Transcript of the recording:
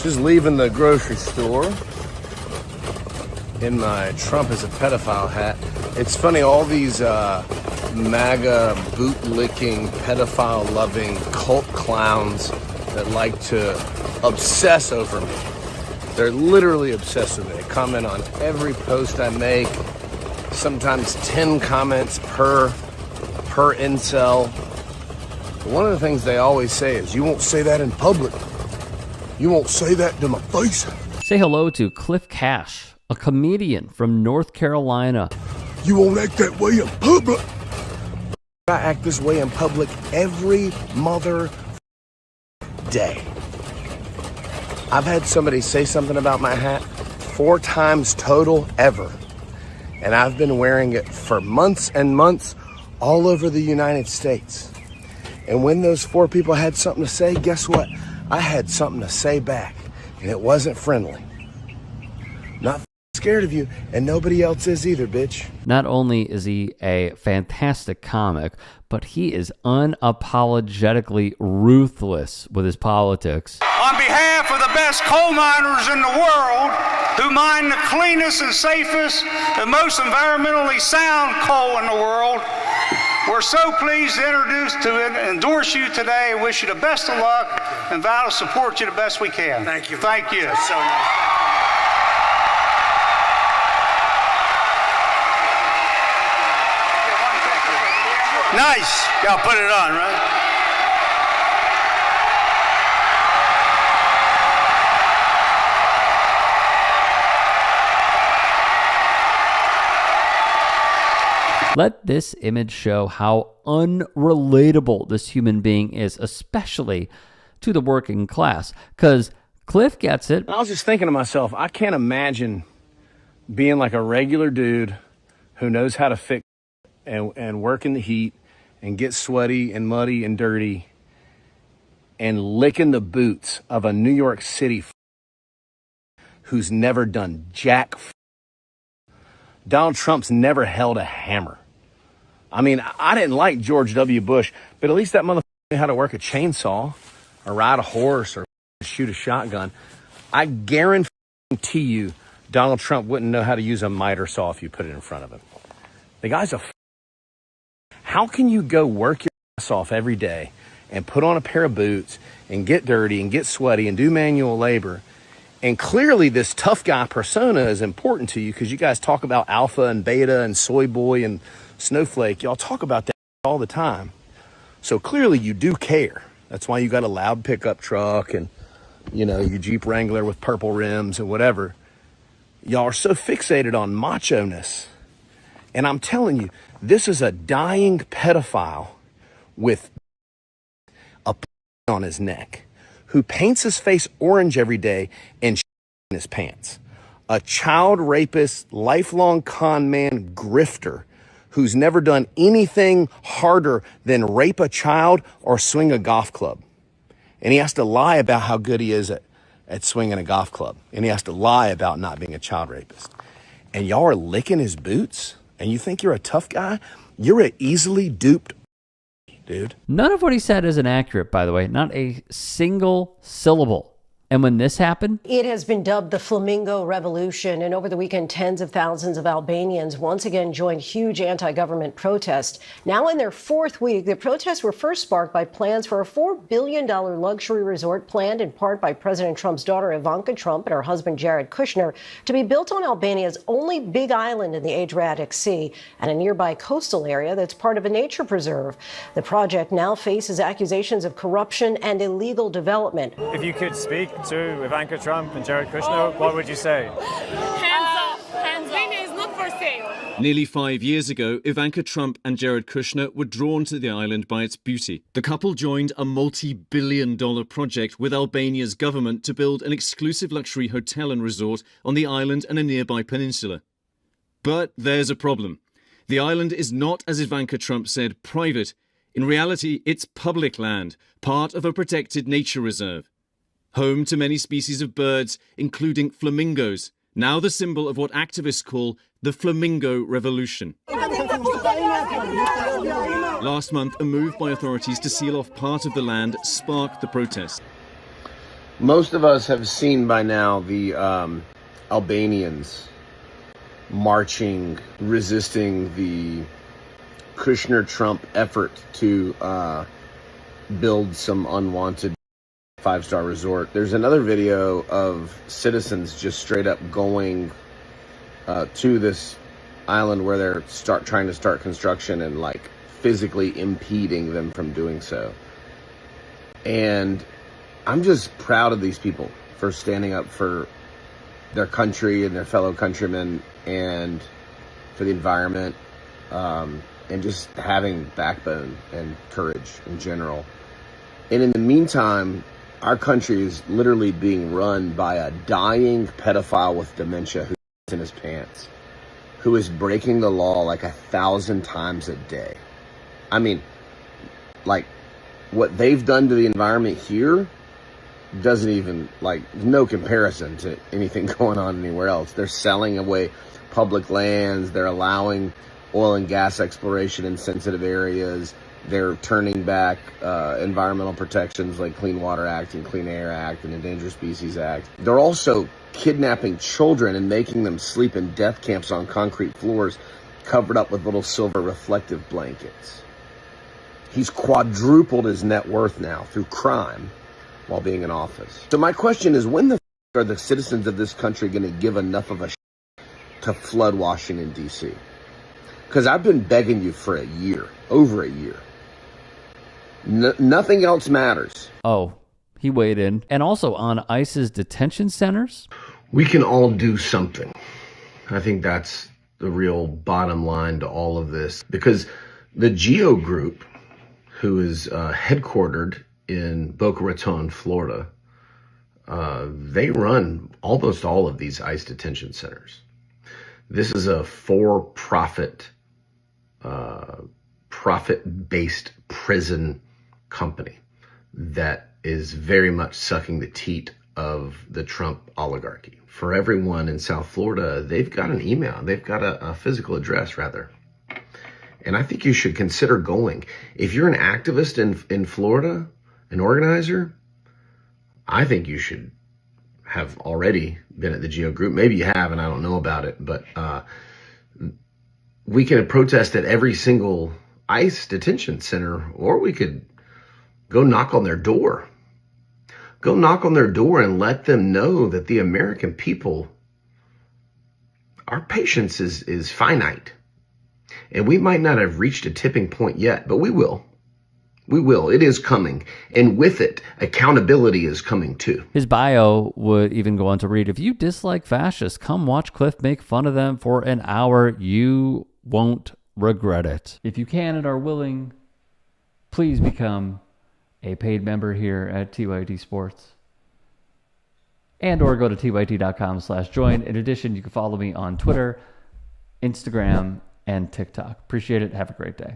Just leaving the grocery store in my Trump is a pedophile hat. It's funny, all these MAGA boot-licking, pedophile-loving cult clowns that like to obsess over me. They're literally obsessed with me. They comment on every post I make, sometimes 10 comments per incel. One of the things they always say is, you won't say that in public. You won't say that to my face. Say hello to Cliff Cash, a comedian from North Carolina. You won't act that way in public. I act this way in public every mother day. I've had somebody say something about my hat 4 times total ever. And I've been wearing it for months and months all over the United States. And when those 4 people had something to say, guess what? I had something to say back, and it wasn't friendly. Not scared of you, and nobody else is either, bitch. Not only is he a fantastic comic, but he is unapologetically ruthless with his politics. On behalf of the best coal miners in the world, who mine the cleanest and safest and most environmentally sound coal in the world, we're so pleased to endorse you today and wish you the best of luck and vow to support you the best we can. Thank you. Thank you. That's so nice. Nice. Y'all put it on, right? Let this image show how unrelatable this human being is, especially to the working class, because Cliff gets it. I was just thinking to myself, I can't imagine being like a regular dude who knows how to fix and work in the heat and get sweaty and muddy and dirty and licking the boots of a New York City who's never done jack. Donald Trump's never held a hammer. I mean, I didn't like George W. Bush, but at least that motherfucker knew how to work a chainsaw or ride a horse or shoot a shotgun. I guarantee you Donald Trump wouldn't know how to use a miter saw if you put it in front of him. The guy's How can you go work your ass off every day and put on a pair of boots and get dirty and get sweaty and do manual labor? And clearly this tough guy persona is important to you because you guys talk about alpha and beta and soy boy and snowflake. Y'all talk about that all the time. So clearly you do care. That's why you got a loud pickup truck and, you know, your Jeep Wrangler with purple rims and whatever. Y'all are so fixated on macho-ness. And I'm telling you, this is a dying pedophile with a on his neck who paints his face orange every day and in his pants. A child rapist, lifelong con man, grifter who's never done anything harder than rape a child or swing a golf club. And he has to lie about how good he is at swinging a golf club. And he has to lie about not being a child rapist. And y'all are licking his boots? And you think you're a tough guy? You're an easily duped dude. None of what he said is inaccurate, by the way. Not a single syllable. And when this happened, it has been dubbed the Flamingo Revolution. And over the weekend, tens of thousands of Albanians once again joined huge anti-government protests. Now in their 4th week, the protests were first sparked by plans for a $4 billion luxury resort planned in part by President Trump's daughter, Ivanka Trump, and her husband, Jared Kushner, to be built on Albania's only big island in the Adriatic Sea and a nearby coastal area that's part of a nature preserve. The project now faces accusations of corruption and illegal development. If you could speak to Ivanka Trump and Jared Kushner, what would you say? Hands off. Hands off. Albania is not for sale. Nearly 5 years ago, Ivanka Trump and Jared Kushner were drawn to the island by its beauty. The couple joined a multi-billion-dollar project with Albania's government to build an exclusive luxury hotel and resort on the island and a nearby peninsula. But there's a problem. The island is not, as Ivanka Trump said, private. In reality, it's public land, part of a protected nature reserve. Home to many species of birds, including flamingos, now the symbol of what activists call the Flamingo Revolution. Last month, a move by authorities to seal off part of the land sparked the protest. Most of us have seen by now the Albanians marching, resisting the Kushner-Trump effort to build some unwanted five-star resort. There's another video of citizens just straight up going to this island where they're trying to start construction and like physically impeding them from doing so. And I'm just proud of these people for standing up for their country and their fellow countrymen and for the environment, and just having backbone and courage in general. And in the meantime, our country is literally being run by a dying pedophile with dementia who's in his pants, who is breaking the law like 1,000 times a day. I mean, like, what they've done to the environment here doesn't even, like, no comparison to anything going on anywhere else. They're selling away public lands. They're allowing oil and gas exploration in sensitive areas. They're turning back environmental protections like Clean Water Act and Clean Air Act and Endangered Species Act. They're also kidnapping children and making them sleep in death camps on concrete floors covered up with little silver reflective blankets. He's quadrupled his net worth now through crime while being in office. So my question is, when the are the citizens of this country going to give enough of a to flood Washington, D.C.? Because I've been begging you for a year, over a year. Nothing else matters. Oh, he weighed in. And also on ICE's detention centers? We can all do something. I think that's the real bottom line to all of this. Because the GEO Group, who is headquartered in Boca Raton, Florida, they run almost all of these ICE detention centers. This is a for-profit, profit-based prison company that is very much sucking the teat of the Trump oligarchy. For everyone in South Florida, they've got an email. They've got a physical address, rather. And I think you should consider going. If you're an activist in Florida, an organizer, I think you should have already been at the GEO Group. Maybe you have, and I don't know about it, but we can protest at every single ICE detention center, or we could go knock on their door. Go knock on their door and let them know that the American people, our patience is finite. And we might not have reached a tipping point yet, but we will. We will. It is coming. And with it, accountability is coming too. His bio would even go on to read, if you dislike fascists, come watch Cliff make fun of them for an hour. You won't regret it. If you can and are willing, please become a paid member here at TYT Sports. And or go to tyt.com/join. In addition, you can follow me on Twitter, Instagram, and TikTok. Appreciate it. Have a great day.